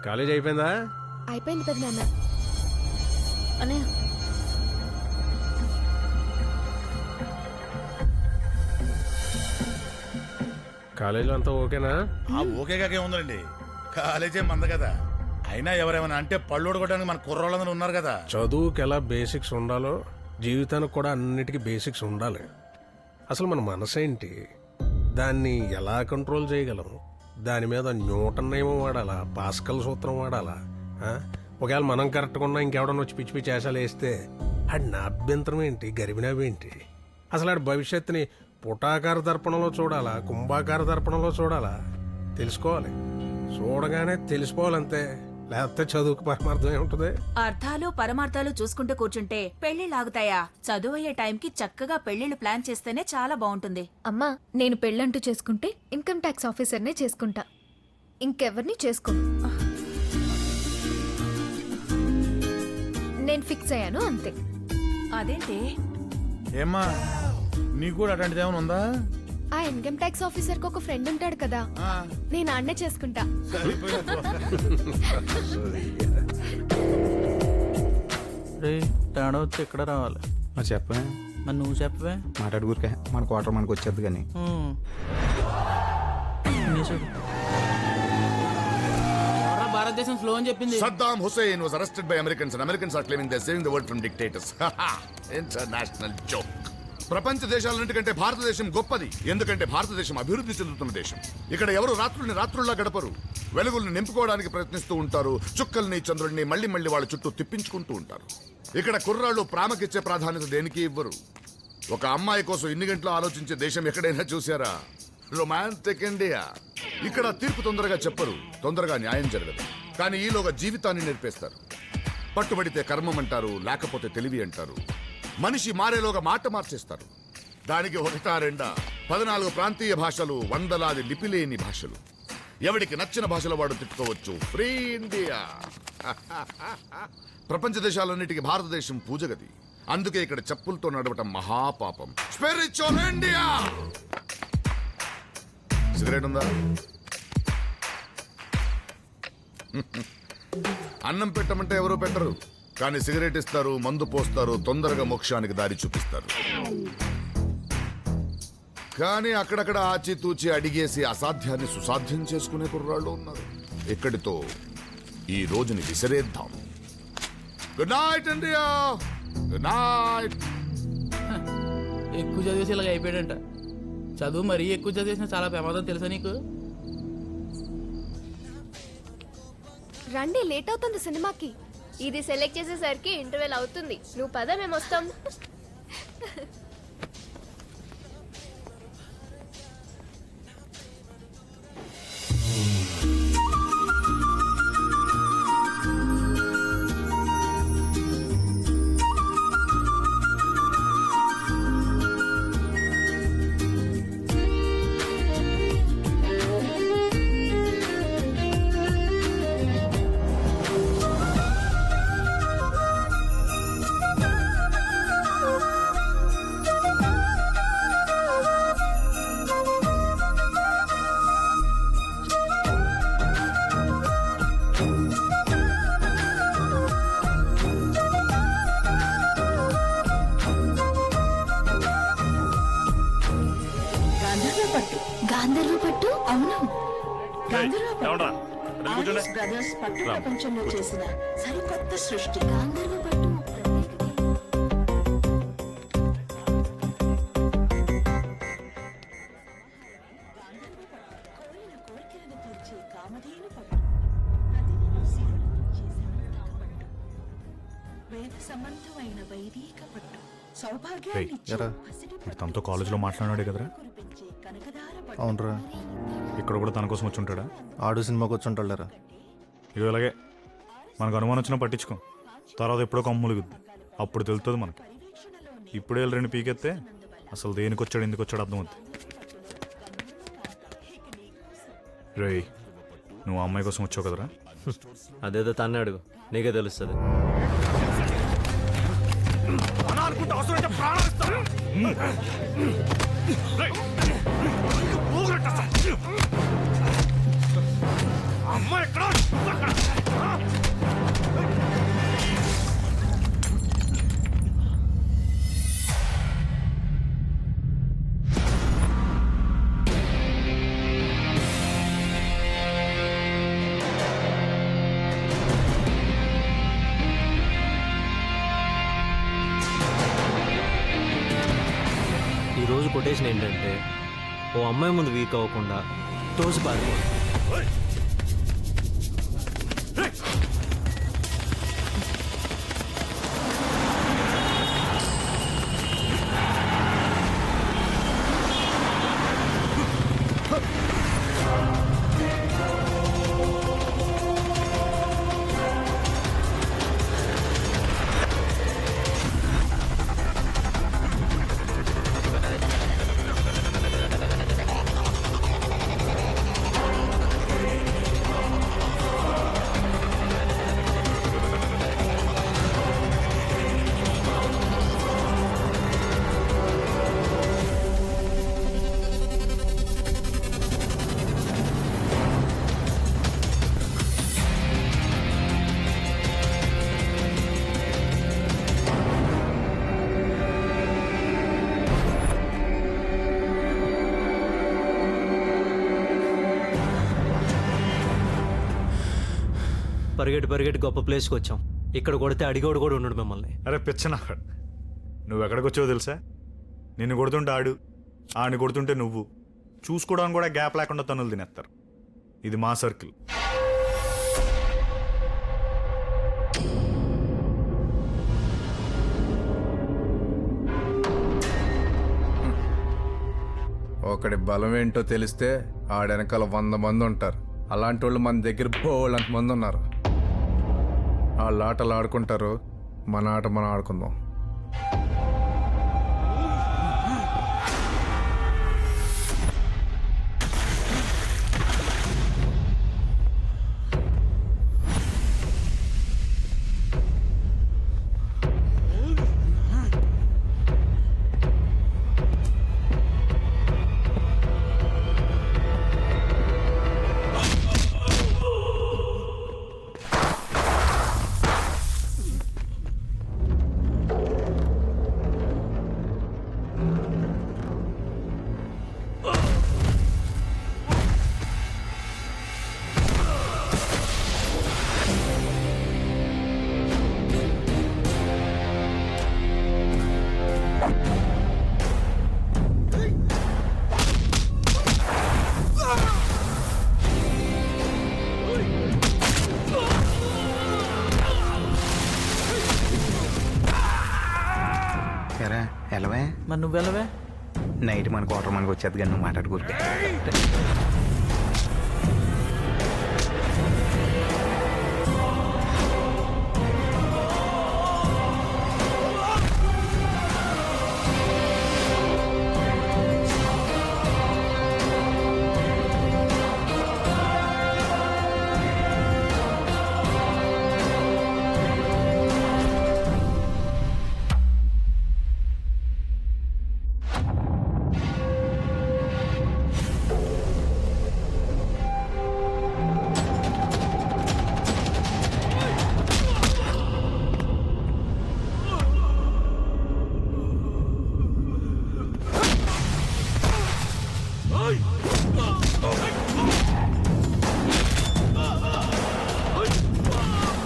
College అయిపోయిందా? అయిపోయింది పెద్దనాన్న. అన్నయ్య కాలేజీలో అంతా ఓకేనా? ఓకే కాకే ఉందండి, కాలేజీ మంద కదా. అయినా ఎవరేమైనా అంటే పళ్ళు ఊడగొట్టడానికి మన కుర్రోళ్ళందరూ ఉన్నారు కదా. చదువుకి ఎలా బేసిక్స్ ఉండాలో జీవితానికి కూడా అన్నిటికీ బేసిక్స్ ఉండాలి. అసలు మన మనసు ఏంటి, దాన్ని ఎలా కంట్రోల్ చేయగలం, దాని మీద న్యూటన్ నియమం వాడాలా, పాస్కల్ సూత్రం వాడాలా? ఒకవేళ మనం కరెక్ట్గా ఉన్నా ఇంకెవడన్నా వచ్చి పిచ్చి పిచ్చి వేషాలు వేస్తే ఆడి నా అభ్యంతరం ఏంటి, గరిబినవేంటి? అసలు ఆడి భవిష్యత్తుని పుటాకార దర్పణంలో చూడాలా, కుంభాకార దర్పణంలో చూడాలా? తెలుసుకోవాలి. చూడగానే తెలిసిపోవాలంతే, లేకపోతే చదువుకు పరమార్థం ఏముంటుంది? అర్థాలు పరమార్థాలు చూసుకుంటూ కూర్చుంటే పెళ్లిళ్ళు ఆగుతాయా? చదువు అయ్యే టైంకి చక్కగా పెళ్లిళ్ళు ప్లాన్ చేస్తేనే చాలా బాగుంటుంది. అమ్మా, నేను పెళ్ళంటూ చేసుకుంటే ఇన్కమ్ ట్యాక్స్ ఆఫీసర్నే చేసుకుంటా, ఇంకెవరిని చేసుకోను. నేను ఫిక్స్ అయ్యాను అంతే. అదేంటి? ఏమ్మా నీకు కూడా అట్లాంటిది ఏమైనా ఉందా? ఆ ఇన్కమ్ ట్యాక్స్ ఆఫీసర్ కి ఒక ఫ్రెండ్ ఉంటాడు కదా, నేను ఆడనే చేసుకుంటా. తేడా వచ్చి ఎక్కడ రావాలి? మరి చెప్పే. మరి నువ్వు చెప్పవే. మాట్లాడుకురికే మన క్వార్టర్ మనకు వచ్చేది కానీ. భారతదేశం స్లో అని చెప్పింది. Saddam Hussein was arrested by Americans and Americans are claiming they're saving the world from dictators. International joke. ప్రపంచ దేశాలన్నిటికంటే భారతదేశం గొప్పది, ఎందుకంటే భారతదేశం అభివృద్ధి చెందుతున్న దేశం. ఇక్కడ ఎవరు రాత్రుల్ని రాత్రుల్లా గడపరు, వెలుగుల్ని నింపుకోవడానికి ప్రయత్నిస్తూ ఉంటారు. చుక్కల్ని చంద్రుడిని మళ్ళీ మళ్ళీ వాళ్ళ చుట్టూ తిప్పించుకుంటూ ఉంటారు. ఇక్కడ కుర్రాళ్ళు ప్రేమకిచ్చే ప్రాధాన్యత దేనికి ఇవ్వరు. ఒక అమ్మాయి కోసం ఇన్ని గంటలు ఆలోచించే దేశం ఎక్కడైనా చూసారా? Romantic India. ఇక్కడ తీర్పు తొందరగా చెప్పరు, తొందరగా న్యాయం జరగదు, కానీ ఈలోగా జీవితాన్ని నేర్పేస్తారు. పట్టుబడితే కర్మం అంటారు, లేకపోతే తెలివి అంటారు. మనిషి మారేలోగా మాట మార్చేస్తారు. దానికి ఒకటా రెండా 14 ప్రాంతీయ భాషలు, వందలాది లిపిలేని భాషలు. ఎవడికి నచ్చిన భాషలో వాడు తిట్టుకోవచ్చు. Free India. ప్రపంచ దేశాలన్నిటికీ భారతదేశం పూజగది. అందుకే ఇక్కడ చెప్పులతో నడవటం మహాపాపం. Spiritual India. సిగరెట్ ఉందా? అన్నం పెట్టమంటే ఎవరూ పెట్టరు, కానీ సిగరెట్ ఇస్తారు, మందు పోస్తారు, తొందరగా మోక్షానికి దారి చూపిస్తారు. కానీ అక్కడక్కడ ఆచితూచి అడిగేసి అసాధ్యాన్ని సుసాధ్యం చేసుకునే కుర్రాళ్ళు ఉన్నారు. ఇక్కడితో ఈ రోజుని విసిరేద్దాం. Good night India. Good night. ఎక్కువ చదివేసి ఇలాగ అయిపోయాడంట. చదువు మరీ ఎక్కువ చదివేసిన చాలా ప్రమాదం తెలుసా నీకు? రండి, లేట్ అవుతుంది సినిమాకి. ఇది సెలెక్ట్ చేసేసరికి ఇంటర్వెల్ అవుతుంది. నువ్వు పద, మేము వస్తాం. గాంధర్వ పట్టు? అవును, బ్రదర్స్ పట్టు ప్రపంచంలో చేసిన సరికొత్త సృష్టి. గాంధర్వ పట్టు సంబంధమైన వైదిక పట్టు. తనతో కాలేజీలో మాట్లాడాడు కదరా? అవునరా. ఇక్కడ కూడా తన కోసం వచ్చి ఉంటాడా? ఆడు సినిమాకి వచ్చి ఉంటాడురా. ఇవి ఇలాగే మనకు అనుమానం వచ్చినా పట్టించుకో, తర్వాత ఎప్పుడో కమ్ములుగుద్ది, అప్పుడు తెలుస్తుంది మనకి. ఇప్పుడే రెండు పీకెత్తే అసలు దేనికి వచ్చాడు ఎందుకు వచ్చాడు అర్థమవుతుంది. రేయ్, నువ్వు ఆ అమ్మాయి కోసం వచ్చావు కదరా? అదేదో తన్నే అడుగు, నీకే తెలుస్తుంది. అమ్మాయి ఎక్కడ? కొటేషన్ ఏంటంటే ఓ అమ్మాయి ముందు వీక్ అవ్వకుండా తోసి పారిపోవాలి. పరిగెట్టి గొప్ప ప్లేస్కి వచ్చాం. ఇక్కడ కొడితే అడిగోడు కూడా ఉన్నాడు మిమ్మల్ని. అరే పిచ్చనా, నువ్వు ఎక్కడికి వచ్చావో తెలుసా? నిన్ను కొడుతుంటే ఆడిని కొడుతుంటే నువ్వు, చూసుకోవడానికి కూడా గ్యాప్ లేకుండా తన్నులు తినేస్తారు. ఇది మా సర్కిల్. ఒకడి బలం ఏంటో తెలిస్తే ఆడెనకాల 100 మంది ఉంటారు. అలాంటి వాళ్ళు మన దగ్గర బోళ్ళంత మంది ఉన్నారు. వాళ్ళ ఆటలు ఆడుకుంటారు, మన ఆట మనం ఆడుకుందాం. ఎరా ఎలవే, మరి నువ్వు వెళ్ళవే? నైట్ మన క్వార్టర్ మనకు వచ్చేది కానీ నువ్వు మాట్లాడుకోరు.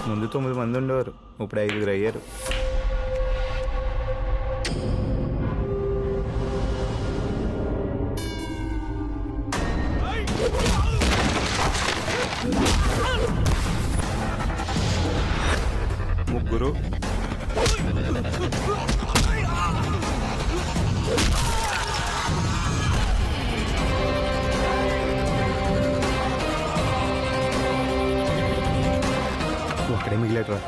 ముందు 9 మంది ఉండేవారు, ఇప్పుడు 5 అయ్యారు. ముగ్గురు ఒకడే మిగిలేటరా.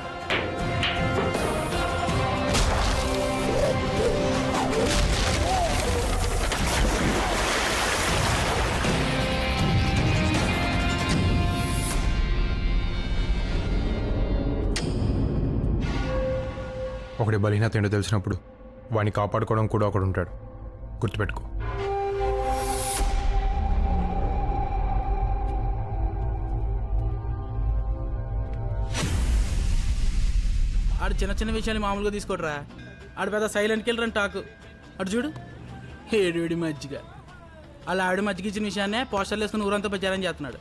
ఒకటి బలహీనత ఏంటో తెలిసినప్పుడు వాడిని కాపాడుకోవడం కూడా ఒకడు ఉంటాడు, గుర్తుపెట్టుకో. ఆడు చిన్న చిన్న విషయాన్ని మామూలుగా తీసుకోడరా. ఆడు పెద్ద సైలెంట్ కిల్లర్ అని టాకు. అటు చూడు, ఏడు మజ్జిగ. అలా ఆవిడ మజ్జిగ ఇచ్చిన విషయాన్నే పోస్టర్లు వేసుకుని ఊరంతా ప్రచారం చేస్తున్నాడు.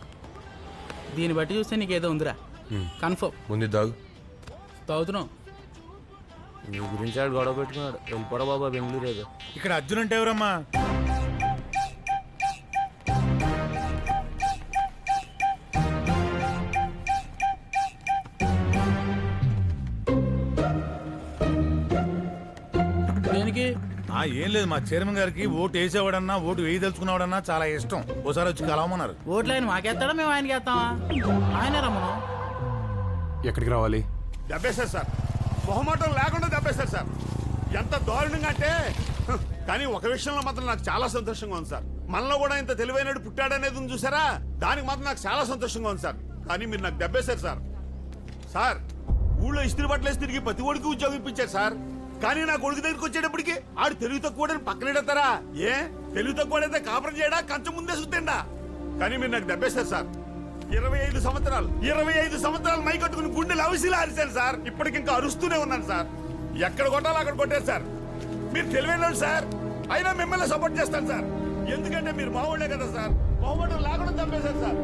దీన్ని బట్టి చూస్తే నీకేదో ఉందిరా, కన్ఫర్మ్. ముందు దాగు. తాగుతున్నావు. నీ గురించి ఆడు గొడవ పెట్టుకున్నాడు. వెళ్ళిపోరా బాబా బెంగళూరు. ఇక్కడ అర్జున్ అంటే ఎవరమ్మా? ఏం లేదు మా చైర్మన్ గారికి ఓటు వేసేవాడన్నా ఓటు వేయదలుచుకున్నావాడన్నా చాలా ఇష్టం. ఓసారి వచ్చి కలవమన్నారు. ఓట్లు ఆయన మాకేస్తాడా మేము ఆయనకి వేస్తామా? ఆయనే రమ్మను. ఎక్కడికి రావాలి? దెబ్బేశారు సార్, మొహమాటం లేకుండా దెబ్బేశారు సార్. ఎంత దారుణంగా అంటే కానీ ఒక విషయంలో మాత్రం నాకు చాలా సంతోషంగా ఉంది సార్. మనలో కూడా ఇంత తెలివైనడు పుట్టాడనేది ఉంది చూసారా, దానికి మాత్రం నాకు చాలా సంతోషంగా ఉంది సార్. కానీ మీరు నాకు దెబ్బేశారు సార్. సార్ ఊళ్ళో ఇస్త్రీ బట్టలేసి తిరిగి ప్రతి ఒడికి ఉద్యోగం ఇప్పించారు సార్. కానీ నా కొడుకు దగ్గరికి వచ్చేటప్పటికి ఆడు తెలివి తక్కువ పక్కనెడతారా? ఏ తెలివి తక్కువడైతే కాపురం చేయడా, కంచం ముందే సుత్తండా? కానీ మీరు నాకు దెబ్బేశారు సార్. 25 సంవత్సరాలు మై కట్టుకుని గుండెలు అవిసిలా అరిశాను సార్. ఇప్పటికి ఇంకా అరుస్తూనే ఉన్నాను సార్. ఎక్కడ కొట్టాలో అక్కడ కొట్టారు సార్. మీరు తెలివైన సార్, అయినా మిమ్మల్ని సపోర్ట్ చేస్తాను సార్. ఎందుకంటే మీరు మావాళ్లే కదా సార్. మొహమాటం లేకుండా చంపేశారు సార్.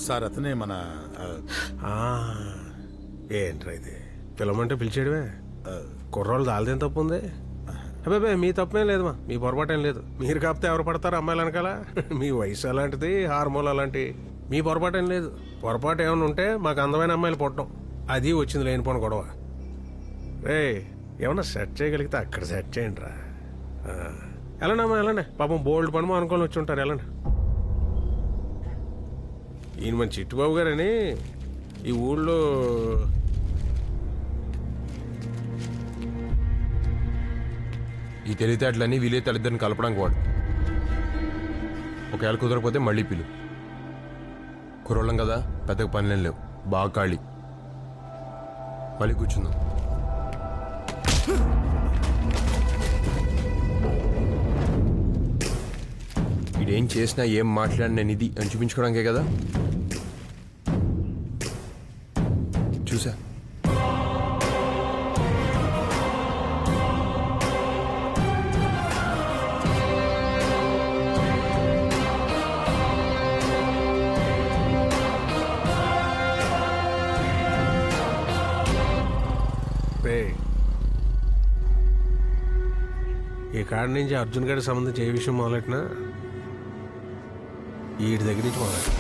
సార్ అతనే మన ఏంట్రా ఇది, పిలవమంటే పిలిచేయడమే. కుర్రోళ్ళు దాల్దేం తప్పు ఉంది? అబ్బాయి మీ తప్పేం లేదమ్మా, మీ పొరపాటేం లేదు. మీరు కాకపోతే ఎవరు పడతారు అమ్మాయిలు వెనకాల? మీ వయసు అలాంటిది, హార్మోన్ అలాంటి. మీ పొరపాటేం లేదు. పొరపాటు ఏమైనా ఉంటే మాకు అందమైన అమ్మాయిలు పుట్టడం, అది వచ్చింది లేనిపోను గొడవ. రే ఏమన్నా సెట్ చేయగలిగితే అక్కడ సెట్ చేయండి రా. వెళ్ళండి అమ్మా వెళ్ళండి, పాపం బోల్డ్ పని అనుకొని వచ్చి ఉంటారు. వెళ్ళండి. ఈయన మన చిట్టుబాబు గారని ఈ ఊళ్ళో ఈ తెలివితేటలన్నీ వీలే తల్లిద్దరిని కలపడానికి వాడు. ఒకవేళ కుదరకపోతే మళ్ళీ పిలు. కుర్రోళ్ళం కదా, పెద్దగా పనులేం లేవు, బాగా ఖాళీ. మళ్ళీ కూర్చుందాం. ఇదేం చేసినా ఏం మాట్లాడినా నేను ఇది అని చూపించుకోవడానికే కదా. చూసా ఈ కాడ నుంచి అర్జున్ గారికి సంబంధించి ఏ విషయం మొదలెట్టినా వీడి దగ్గర నుంచి మొదలెట్టినా